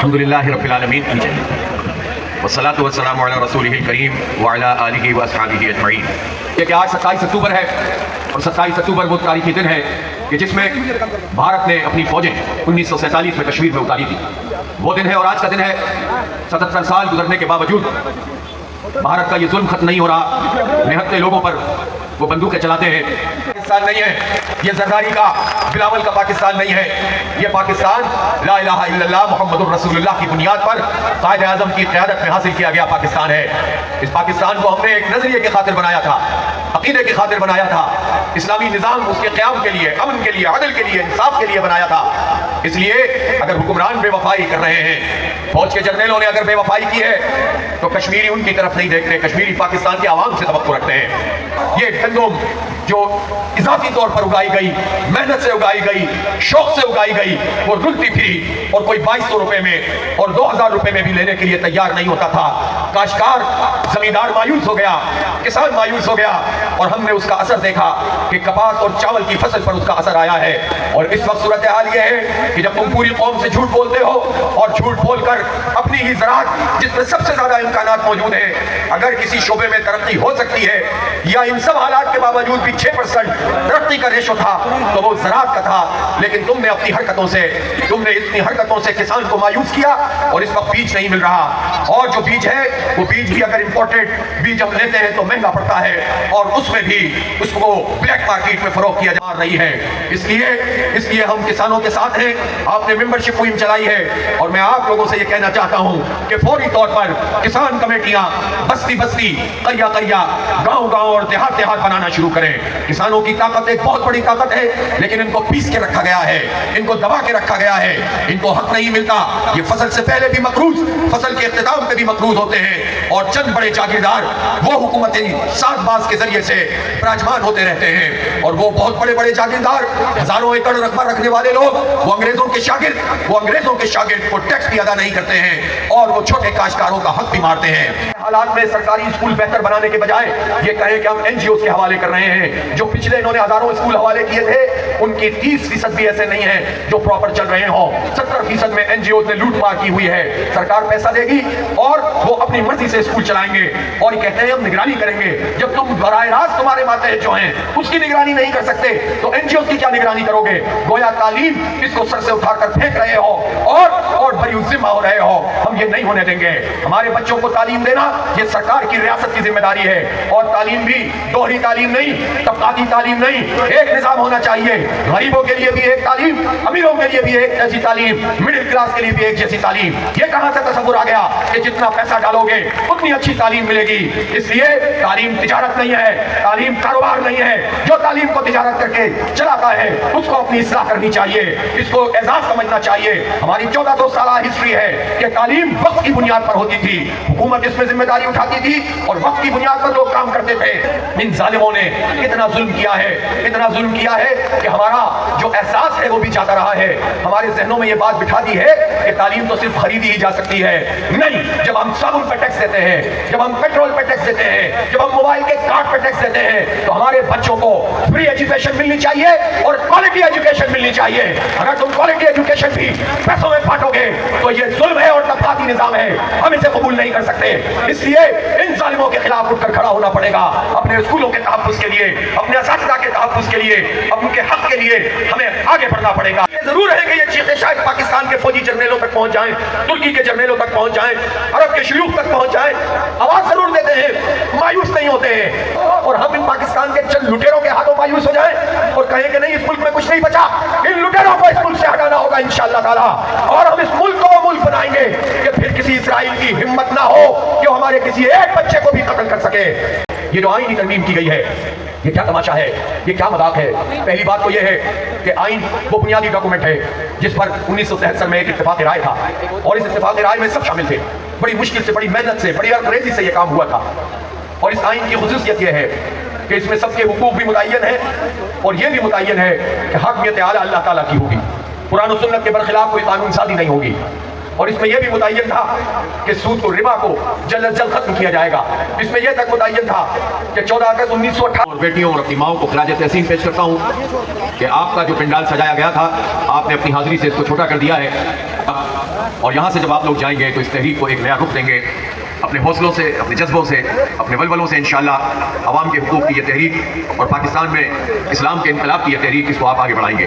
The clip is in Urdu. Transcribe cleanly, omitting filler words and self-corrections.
الحمدللہ رب العالمین والصلاة والسلام علی رسولہ الکریم وعلی آلہ واصحابہ اجمعین۔ کہ آج 27 اکتوبر ہے اور 27 اکتوبر وہ تاریخی دن ہے کہ جس میں بھارت نے اپنی فوجیں 1947 میں کشمیر میں اتاری تھی۔ وہ دن ہے اور آج کا دن ہے 77 سال گزرنے کے باوجود بھارت کا یہ ظلم ختم نہیں ہو رہا۔ نہتے لوگوں پر وہ بندوقیں چلاتے ہیں۔ پاکستان نہیں ہے یہ زرداری کا بلاول کا پاکستان نہیں ہے، یہ پاکستان لا الہ الا اللہ محمد الرسول اللہ کی بنیاد پر قائد اعظم کی قیادت میں حاصل کیا گیا پاکستان ہے۔ اس پاکستان کو ہم نے ایک نظریے کی خاطر بنایا تھا، عقیدے کی خاطر بنایا تھا، اسلامی نظام اس کے قیام کے لیے، امن کے لیے، عدل کے لیے، انصاف کے لیے بنایا تھا۔ اس لیے اگر حکمران بے وفائی کر رہے ہیں، فوج کے جرنیلوں نے اگر بے وفائی کی ہے تو کشمیری ان کی طرف نہیں دیکھتے، کشمیری پاکستان کے عوام سے توقع رکھتے ہیں۔ یہ گندم جو اضافی طور پر اگائی گئی، محنت سے اگائی گئی، شوق سے اگائی گئی، وہ رلتی پھری اور کوئی 2200 روپے میں اور 2000 روپے میں بھی لینے کے لیے تیار نہیں ہوتا تھا۔ کاشتکار زمیندار مایوس ہو گیا، کسان مایوس ہو گیا، اور ہم نے اس کا اثر دیکھا کہ کپاس اور چاول کی فصل پر اس کا اثر آیا ہے۔ اور اس وقت صورتحال یہ ہے کہ جب تم پوری قوم سے جھوٹ بولتے ہو اور جھوٹ بول کر اپنی ہی زراعت جس میں سب سے زیادہ امکانات موجود ہیں، اگر کسی شعبے میں ترقی ہو سکتی ہے یا ان سب حالات کے باوجود بھی 6% ترقی کا ریشو تھا تو وہ زراعت کا تھا، لیکن تم نے اپنی حرکتوں سے، تم نے اتنی حرکتوں سے کسان کو مایوس کیا اور اس وقت بیج نہیں مل رہا۔ اور جو بیج ہے وہ بیج بھی اگر امپورٹڈ بیج ہم لیتے ہیں تو مہنگا پڑتا ہے اور اس میں بھی اس کو بلیک مارکیٹ میں فروخت کیا جا رہی ہے۔ اس لیے ہم کسانوں کے ساتھ ہیں۔ آپ نے ممبرشپ مہم چلائی ہے اور میں آپ لوگوں سے یہ کہنا چاہتا ہوں کہ فوری طور پر کسان کمیٹیاں بستی بستی، قریہ قریہ، گاؤں گاؤں اور دیہات دیہات بنانا شروع کریں۔ کسانوں کی طاقت ایک بہت بڑی طاقت ہے، لیکن ان کو پیس کے رکھا گیا ہے، ان کو دبا کے رکھا گیا ہے، ان کو حق نہیں ملتا۔ یہ فصل سے پہلے بھی مقروض، فصل کے اختتام پہ بھی مقروض ہوتے ہیں، اور چند بڑے جاگیردار وہ حکومتی ساز باز کے ذریعے سے براجمان ہوتے رہتے ہیں، اور وہ بہت بڑے بڑے جاگیردار، ہزاروں ایکڑ رقبہ رکھنے والے لوگ، وہ انگریزوں کے شاگرد کو ٹیکس بھی ادا نہیں کرتے ہیں اور وہ چھوٹے کاشتکاروں کا حق بھی مارتے ہیں۔ حالات میں سرکاری اسکول بہتر بنانے کے بجائے یہ کہیں کہ ہم NGOs کے حوالے کر رہے ہیں۔ جو پچھلے انہوں نے ہزاروں اسکول حوالے کیے تھے ان کی 30% بھی ایسے نہیں ہیں جو پراپر چل رہے ہوں۔ 70% میں NGOs نے لوٹ مار کی ہوئی ہے۔ سرکار پیسہ دے گی اور وہ اپنی مرضی سے اسکول چلائیں گے اور یہ کہتے ہیں ہم نگرانی کریں گے۔ جب تم براہ راست تمہارے ماتحت جو ہیں اس کی نگرانی نہیں کر سکتے تو NGOs کی کیا نگرانی کرو گے؟ گویا تعلیم اس کو سر سے اٹھا کر پھینک رہے ہو اور بری ذمہ ہو رہے ہو۔ ہم یہ نہیں ہونے دیں گے۔ ہمارے بچوں کو تعلیم دینا یہ سرکار کی ریاست کی ذمہ داری ہے، اور تعلیم بھی دوہری تعلیم نہیں، طبقاتی تعلیم نہیں، ایک نظام ہونا چاہیے۔ غریبوں کے لیے بھی ایک تعلیم، امیروں کے لیے بھی ایک جیسی تعلیم، مڈل کلاس کے لیے بھی ایک جیسی تعلیم۔ یہ کہاں سے تصور آ گیا کہ جتنا پیسہ ڈالو گے اتنی اچھی تعلیم ملے گی؟ اس لیے تعلیم تجارت نہیں ہے، تعلیم کاروبار نہیں ہے۔ جو تعلیم کو تجارت کر کے چلاتا ہے اس کو اپنی اصلاح کرنی چاہیے، اس کو اعزاز سمجھنا چاہیے۔ ہماری 1400 سالہ ہسٹری ہے کہ تعلیم وقت کی بنیاد پر ہوتی تھی، حکومت اس میں ذمہ داری اٹھاتی تھی اور وقت کی بنیاد پر لوگ کام کرتے تھے۔ ان ظالموں نے اتنا ظلم کیا ہے، اتنا ظلم کیا ہے کہ ہمارا جو احساس ہے وہ بھی جاتا رہا ہے۔ ہمارے ذہنوں میں یہ بات بٹھا دی ہے کہ تعلیم تو صرف خریدی ہی جا سکتی ہے۔ نہیں، جب ہم صابن پہ ٹیکس دیتے ہیں، جب ہم پیٹرول پہ ٹیکس دیتے ہیں، جب ہم موبائل کے کارڈ پہ ٹیکس دیتے ہیں تو ہمارے بچوں کو فری ایجوکیشن ملنی چاہیے اور کوالٹی ایجوکیشن ملنی چاہیے۔ اگر تم کوالٹی ایجوکیشن بھی پیسوں میں بانٹو گے تو یہ ظلم ہے اور طبقاتی نظام ہے، ہم اسے قبول نہیں کر سکتے۔ اس لیے ان ظالموں کے خلاف اٹھ کر کھڑا ہونا پڑے گا۔ اپنے اسکولوں کے تحفظ کے لیے، اپنے اساتذہ کے تحفظ کے لیے، ان کے حق کے لیے ہمیں آگے بڑھنا پڑے گا۔ یہ ضرور ہے کہ یہ چیخیں شاید پاکستان کے فوجی جرنیلوں تک پہنچ جائیں، ترکی کے جرنیلوں تک پہنچ جائیں، عرب کے شیوخ تک پہنچ جائیں، آواز ضرور دیتے ہیں، مایوس نہیں ہوتے ہیں۔ اور ہم ان پاکستان کے چند لٹیروں کے ہاتھوں مایوس ہو جائیں اور کہیں کہ نہیں اس ملک میں کچھ نہیں بچا، ان لٹیروں کو اس ملک سے ہٹانا ہوگا انشاءاللہ تعالی، اور ہم اس ملک کو وہ ملک بنائیں گے کہ پھر کسی اسرائیل کی ہمت نہ ہو کہ وہ ہمارے کسی ایک بچے کو بھی قتل کر سکے۔ یہ جو آئینی ترمیم کی گئی ہے یہ کیا تماشا ہے، یہ کیا مذاق ہے؟ پہلی بات تو یہ ہے کہ آئین وہ بنیادی ڈاکومنٹ ہے جس پر 1973 میں ایک اتفاق رائے تھا، اور اس اتفاق رائے میں سب شامل تھے۔ بڑی مشکل سے، بڑی محنت سے، بڑی انگریزی سے یہ کام ہوا تھا، اور اس آئین کی خصوصیت یہ ہے کہ اس میں سب کے حقوق بھی متعین ہیں اور یہ بھی متعین ہے کہ حاکمیت اعلیٰ اللہ تعالیٰ کی ہوگی، قرآن و سنت کے برخلاف کوئی قانون سازی نہیں ہوگی۔ اور اس میں یہ بھی متعین تھا کہ سود کو ربا کو جلد از جلد ختم کیا جائے گا. اس میں یہ تک متعین تھا کہ 14 اگست 1958 اور بیٹیوں اور اپنی ماؤں کو خراج تحسین پیش کرتا ہوں کہ آپ کا جو پنڈال سجایا گیا تھا آپ نے اپنی حاضری سے اس کو چھوٹا کر دیا ہے, اور یہاں سے جب آپ لوگ جائیں گے تو اس تحریک کو ایک نیا رخ دیں گے. اپنے حوصلوں سے, اپنے جذبوں سے, اپنے ولولوں سے انشاءاللہ عوام کے حقوق کی یہ تحریک اور پاکستان میں اسلام کے انقلاب کی یہ تحریک, اس کو آپ آگے بڑھائیں گے.